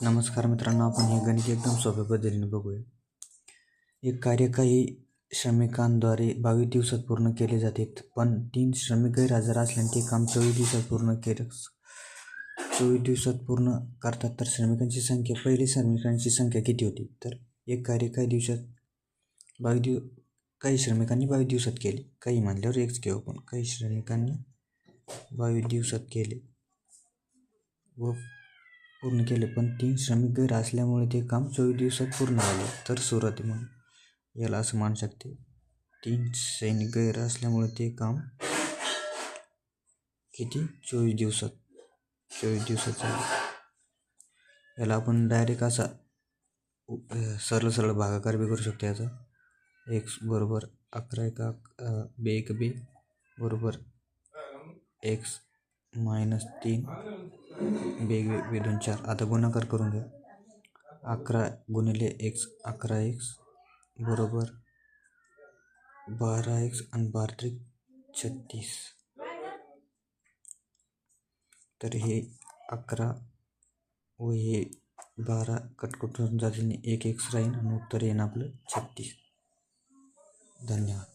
नमस्कार मित्रांनो, आपण हे गणित एकदम सोप्या पद्धतीने बघूया. एक कार्य काही श्रमिकांद्वारे 22 दिवसात पूर्ण केले जाते, पण 3 श्रमिक गैरहजर असल्याने ते काम 24 दिवसात पूर्ण करतात. तर श्रमिकांची संख्या, पहिली श्रमिकांची संख्या किती होती? तर एक कार्य काही दिवसात 22 काही श्रमिकांनी 22 दिवसात केले. काही म्हणल्यावर एक्स घेऊ आपण. काही श्रमिकांनी 22 दिवसात केले व पूर्ण केले, पण 3 श्रमिक गैर असल्यामुळे ते काम 24 दिवसात पूर्ण झाले. तर सुरुवाती म्हणून याला असं मान शकते, 3 सैनिक गैर असल्यामुळे ते काम किती 24 दिवसात झाले. याला आपण डायरेक्ट असा सरळ भागाकार बी करू शकतो. याचा एक्स बरोबर 11 बे 1 बे बरोबर एक्स -3 बे 2 4. आता गुणाकार करून घ्या. 11 गुणिले एक्स 11x बरोबर 12x आणि 12 36. तर हे 11 व हे 12 कटकटून जातील, 1 x राहील आणि उत्तर येईन आपलं 36. धन्यवाद.